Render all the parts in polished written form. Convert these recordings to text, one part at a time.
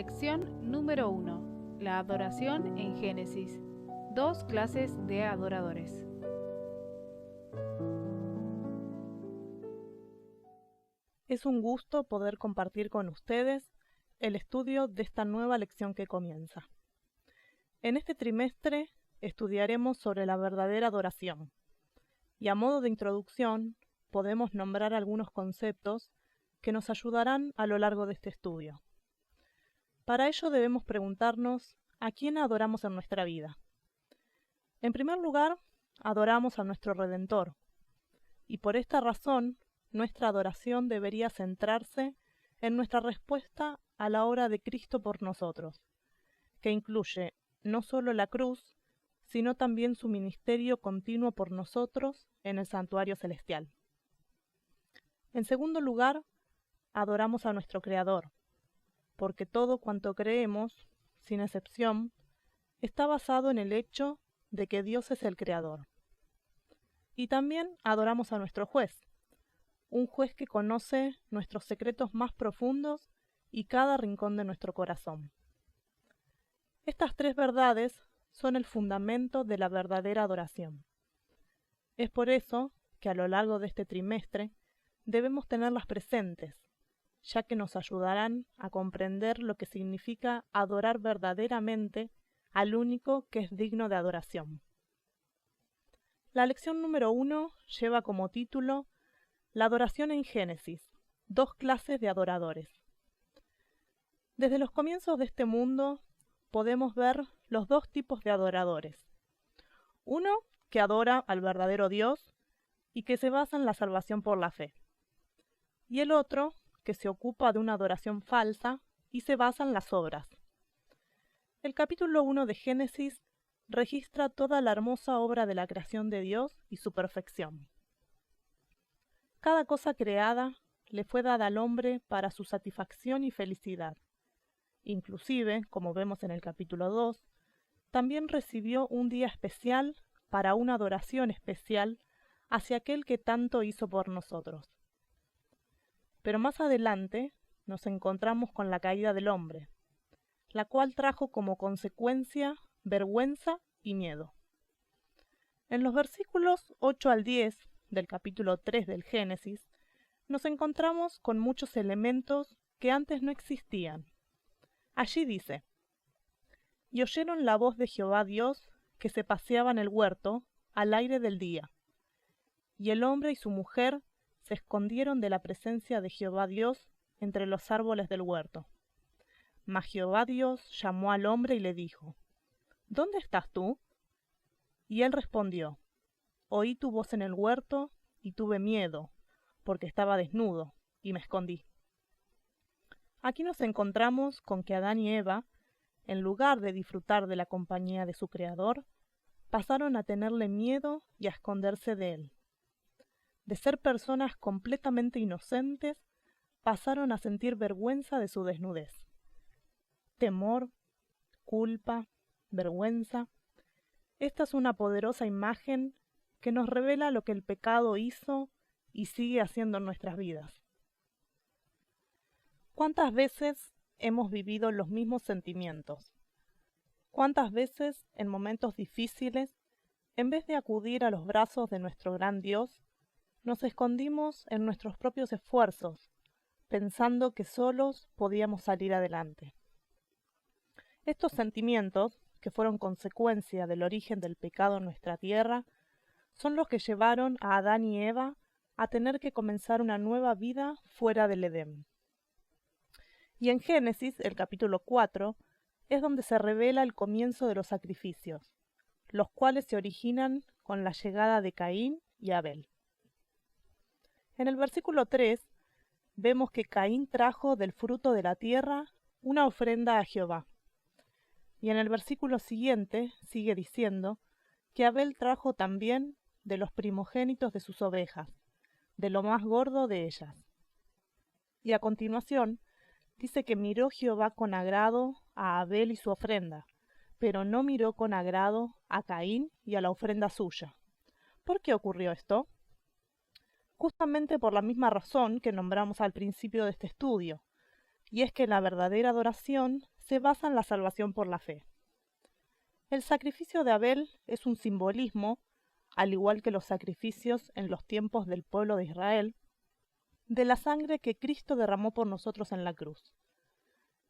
Lección número 1. La adoración en Génesis. 2 clases de adoradores. Es un gusto poder compartir con ustedes el estudio de esta nueva lección que comienza. En este trimestre estudiaremos sobre la verdadera adoración y a modo de introducción podemos nombrar algunos conceptos que nos ayudarán a lo largo de este estudio. Para ello debemos preguntarnos ¿a quién adoramos en nuestra vida? En primer lugar, adoramos a nuestro Redentor, y por esta razón nuestra adoración debería centrarse en nuestra respuesta a la obra de Cristo por nosotros, que incluye no solo la cruz, sino también su ministerio continuo por nosotros en el santuario celestial. En segundo lugar, adoramos a nuestro Creador, porque todo cuanto creemos, sin excepción, está basado en el hecho de que Dios es el Creador. Y también adoramos a nuestro juez, un juez que conoce nuestros secretos más profundos y cada rincón de nuestro corazón. Estas tres verdades son el fundamento de la verdadera adoración. Es por eso que a lo largo de este trimestre debemos tenerlas presentes, ya que nos ayudarán a comprender lo que significa adorar verdaderamente al único que es digno de adoración. La lección número 1 lleva como título La adoración en Génesis, 2 clases de adoradores. Desde los comienzos de este mundo podemos ver los 2 tipos de adoradores. Uno que adora al verdadero Dios y que se basa en la salvación por la fe. Y el otro que se ocupa de una adoración falsa y se basa en las obras. El capítulo 1 de Génesis registra toda la hermosa obra de la creación de Dios y su perfección. Cada cosa creada le fue dada al hombre para su satisfacción y felicidad. Inclusive, como vemos en el capítulo 2, también recibió un día especial para una adoración especial hacia aquel que tanto hizo por nosotros. Pero más adelante nos encontramos con la caída del hombre, la cual trajo como consecuencia vergüenza y miedo. En los versículos 8 al 10 del capítulo 3 del Génesis, nos encontramos con muchos elementos que antes no existían. Allí dice: Y oyeron la voz de Jehová Dios que se paseaba en el huerto al aire del día. Y el hombre y su mujer se escondieron de la presencia de Jehová Dios entre los árboles del huerto. Mas Jehová Dios llamó al hombre y le dijo: ¿Dónde estás tú? Y él respondió: Oí tu voz en el huerto y tuve miedo, porque estaba desnudo, y me escondí. Aquí nos encontramos con que Adán y Eva, en lugar de disfrutar de la compañía de su Creador, pasaron a tenerle miedo y a esconderse de él. De ser personas completamente inocentes, pasaron a sentir vergüenza de su desnudez. Temor, culpa, vergüenza. Esta es una poderosa imagen que nos revela lo que el pecado hizo y sigue haciendo en nuestras vidas. ¿Cuántas veces hemos vivido los mismos sentimientos? ¿Cuántas veces, en momentos difíciles, en vez de acudir a los brazos de nuestro gran Dios, nos escondimos en nuestros propios esfuerzos, pensando que solos podíamos salir adelante? Estos sentimientos, que fueron consecuencia del origen del pecado en nuestra tierra, son los que llevaron a Adán y Eva a tener que comenzar una nueva vida fuera del Edén. Y en Génesis, el capítulo 4, es donde se revela el comienzo de los sacrificios, los cuales se originan con la llegada de Caín y Abel. En el versículo 3, vemos que Caín trajo del fruto de la tierra una ofrenda a Jehová. Y en el versículo siguiente sigue diciendo que Abel trajo también de los primogénitos de sus ovejas, de lo más gordo de ellas. Y a continuación dice que miró Jehová con agrado a Abel y su ofrenda, pero no miró con agrado a Caín y a la ofrenda suya. ¿Por qué ocurrió esto? Justamente por la misma razón que nombramos al principio de este estudio, y es que la verdadera adoración se basa en la salvación por la fe. El sacrificio de Abel es un simbolismo, al igual que los sacrificios en los tiempos del pueblo de Israel, de la sangre que Cristo derramó por nosotros en la cruz.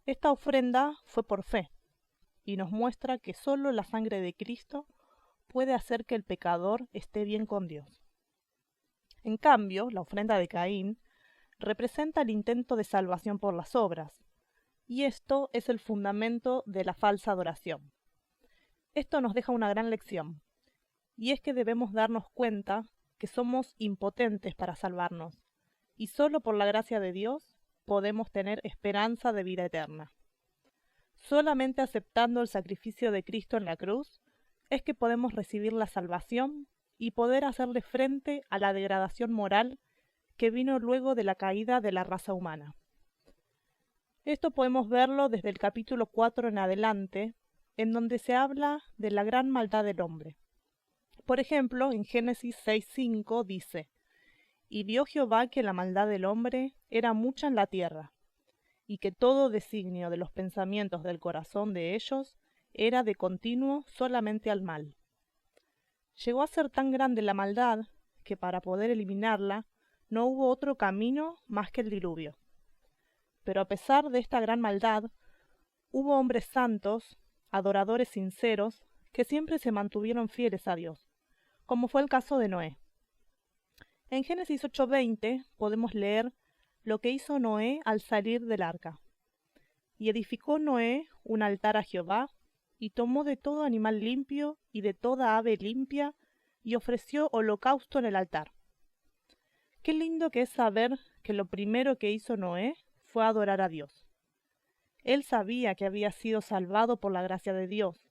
Esta ofrenda fue por fe, y nos muestra que solo la sangre de Cristo puede hacer que el pecador esté bien con Dios. En cambio, la ofrenda de Caín representa el intento de salvación por las obras, y esto es el fundamento de la falsa adoración. Esto nos deja una gran lección, y es que debemos darnos cuenta que somos impotentes para salvarnos, y solo por la gracia de Dios podemos tener esperanza de vida eterna. Solamente aceptando el sacrificio de Cristo en la cruz es que podemos recibir la salvación y poder hacerle frente a la degradación moral que vino luego de la caída de la raza humana. Esto podemos verlo desde el capítulo 4 en adelante, en donde se habla de la gran maldad del hombre. Por ejemplo, en Génesis 6:5 dice: «Y vio Jehová que la maldad del hombre era mucha en la tierra, y que todo designio de los pensamientos del corazón de ellos era de continuo solamente al mal». Llegó a ser tan grande la maldad que para poder eliminarla no hubo otro camino más que el diluvio. Pero a pesar de esta gran maldad, hubo hombres santos, adoradores sinceros, que siempre se mantuvieron fieles a Dios, como fue el caso de Noé. En Génesis 8:20 podemos leer lo que hizo Noé al salir del arca. «Y edificó Noé un altar a Jehová, y tomó de todo animal limpio y de toda ave limpia, y ofreció holocausto en el altar». Qué lindo que es saber que lo primero que hizo Noé fue adorar a Dios. Él sabía que había sido salvado por la gracia de Dios,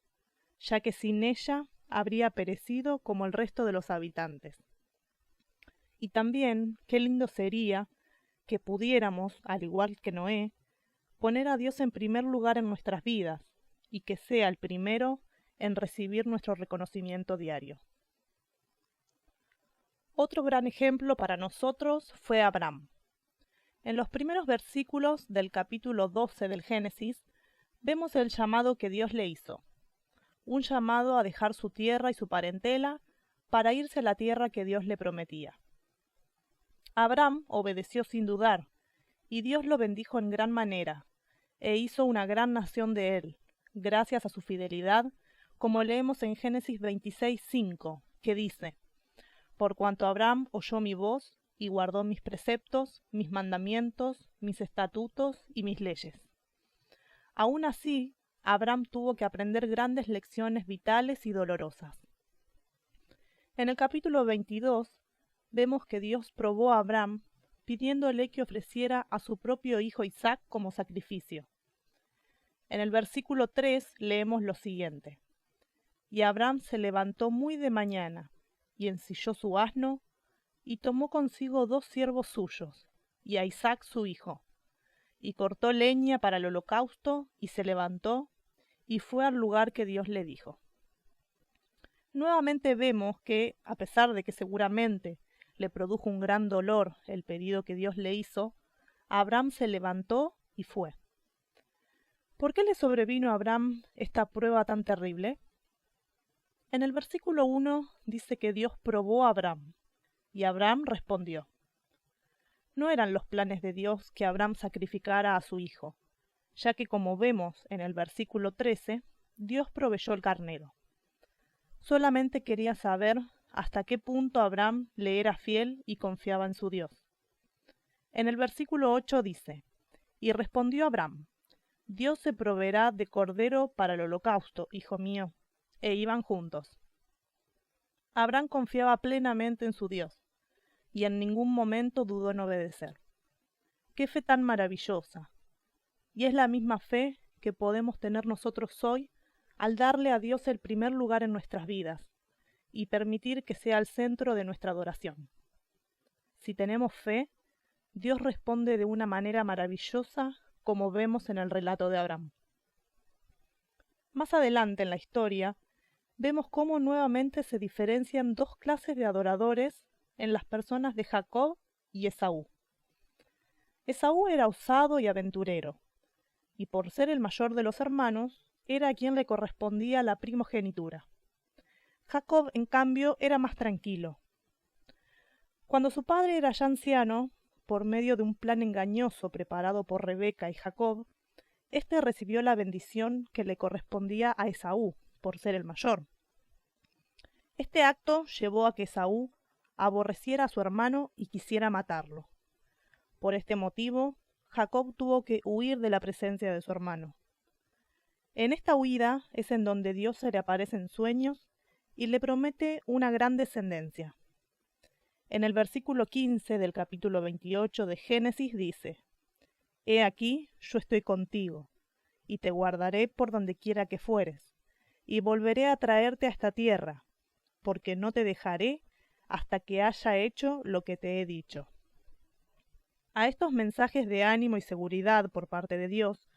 ya que sin ella habría perecido como el resto de los habitantes. Y también qué lindo sería que pudiéramos, al igual que Noé, poner a Dios en primer lugar en nuestras vidas, y que sea el primero en recibir nuestro reconocimiento diario. Otro gran ejemplo para nosotros fue Abraham. En los primeros versículos del capítulo 12 del Génesis, vemos el llamado que Dios le hizo. Un llamado a dejar su tierra y su parentela para irse a la tierra que Dios le prometía. Abraham obedeció sin dudar, y Dios lo bendijo en gran manera, e hizo una gran nación de él, gracias a su fidelidad, como leemos en Génesis 26:5, que dice: «Por cuanto Abraham oyó mi voz, y guardó mis preceptos, mis mandamientos, mis estatutos y mis leyes». Aún así, Abraham tuvo que aprender grandes lecciones vitales y dolorosas. En el capítulo 22, vemos que Dios probó a Abraham pidiéndole que ofreciera a su propio hijo Isaac como sacrificio. En el versículo 3 leemos lo siguiente: «Y Abraham se levantó muy de mañana, y ensilló su asno, y tomó consigo 2 siervos suyos, y a Isaac su hijo, y cortó leña para el holocausto, y se levantó, y fue al lugar que Dios le dijo». Nuevamente vemos que, a pesar de que seguramente le produjo un gran dolor el pedido que Dios le hizo, Abraham se levantó y fue. ¿Por qué le sobrevino a Abraham esta prueba tan terrible? En el versículo 1 dice que Dios probó a Abraham, y Abraham respondió. No eran los planes de Dios que Abraham sacrificara a su hijo, ya que, como vemos en el versículo 13, Dios proveyó el carnero. Solamente quería saber hasta qué punto Abraham le era fiel y confiaba en su Dios. En el versículo 8 dice: «Y respondió Abraham: Dios se proveerá de cordero para el holocausto, hijo mío». E iban juntos. Abraham confiaba plenamente en su Dios, y en ningún momento dudó en obedecer. ¡Qué fe tan maravillosa! Y es la misma fe que podemos tener nosotros hoy al darle a Dios el primer lugar en nuestras vidas y permitir que sea el centro de nuestra adoración. Si tenemos fe, Dios responde de una manera maravillosa, como vemos en el relato de Abraham. Más adelante en la historia, vemos cómo nuevamente se diferencian 2 clases de adoradores en las personas de Jacob y Esaú. Esaú era osado y aventurero, y por ser el mayor de los hermanos, era a quien le correspondía la primogenitura. Jacob, en cambio, era más tranquilo. Cuando su padre era ya anciano, por medio de un plan engañoso preparado por Rebeca y Jacob, éste recibió la bendición que le correspondía a Esaú, por ser el mayor. Este acto llevó a que Esaú aborreciera a su hermano y quisiera matarlo. Por este motivo, Jacob tuvo que huir de la presencia de su hermano. En esta huida es en donde Dios se le aparece en sueños y le promete una gran descendencia. En el versículo 15 del capítulo 28 de Génesis dice: He aquí, yo estoy contigo, y te guardaré por donde quiera que fueres, y volveré a traerte a esta tierra, porque no te dejaré hasta que haya hecho lo que te he dicho. A estos mensajes de ánimo y seguridad por parte de Dios,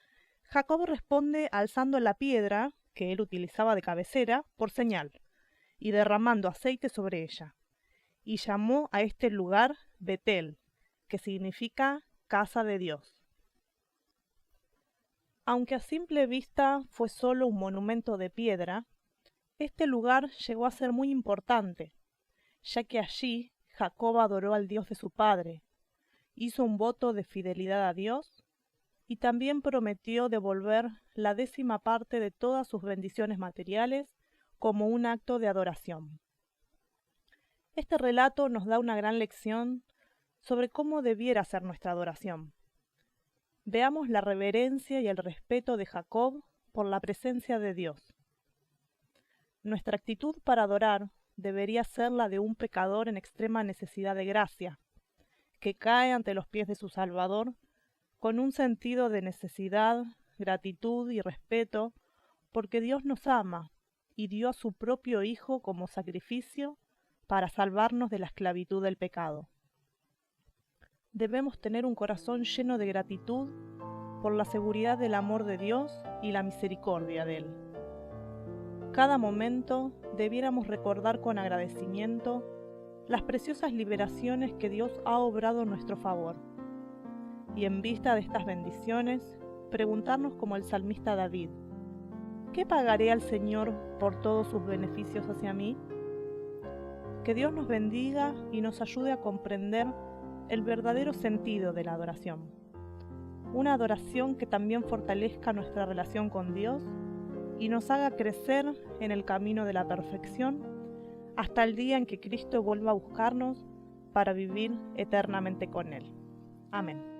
Jacob responde alzando la piedra, que él utilizaba de cabecera, por señal, y derramando aceite sobre ella, y llamó a este lugar Betel, que significa casa de Dios. Aunque a simple vista fue solo un monumento de piedra, este lugar llegó a ser muy importante, ya que allí Jacob adoró al Dios de su padre, hizo un voto de fidelidad a Dios y también prometió devolver la 10ª parte de todas sus bendiciones materiales como un acto de adoración. Este relato nos da una gran lección sobre cómo debiera ser nuestra adoración. Veamos la reverencia y el respeto de Jacob por la presencia de Dios. Nuestra actitud para adorar debería ser la de un pecador en extrema necesidad de gracia, que cae ante los pies de su Salvador con un sentido de necesidad, gratitud y respeto, porque Dios nos ama y dio a su propio Hijo como sacrificio para salvarnos de la esclavitud del pecado. Debemos tener un corazón lleno de gratitud por la seguridad del amor de Dios y la misericordia de Él. Cada momento debiéramos recordar con agradecimiento las preciosas liberaciones que Dios ha obrado en nuestro favor. Y en vista de estas bendiciones, preguntarnos como el salmista David: ¿qué pagaré al Señor por todos sus beneficios hacia mí? Que Dios nos bendiga y nos ayude a comprender el verdadero sentido de la adoración. Una adoración que también fortalezca nuestra relación con Dios y nos haga crecer en el camino de la perfección hasta el día en que Cristo vuelva a buscarnos para vivir eternamente con Él. Amén.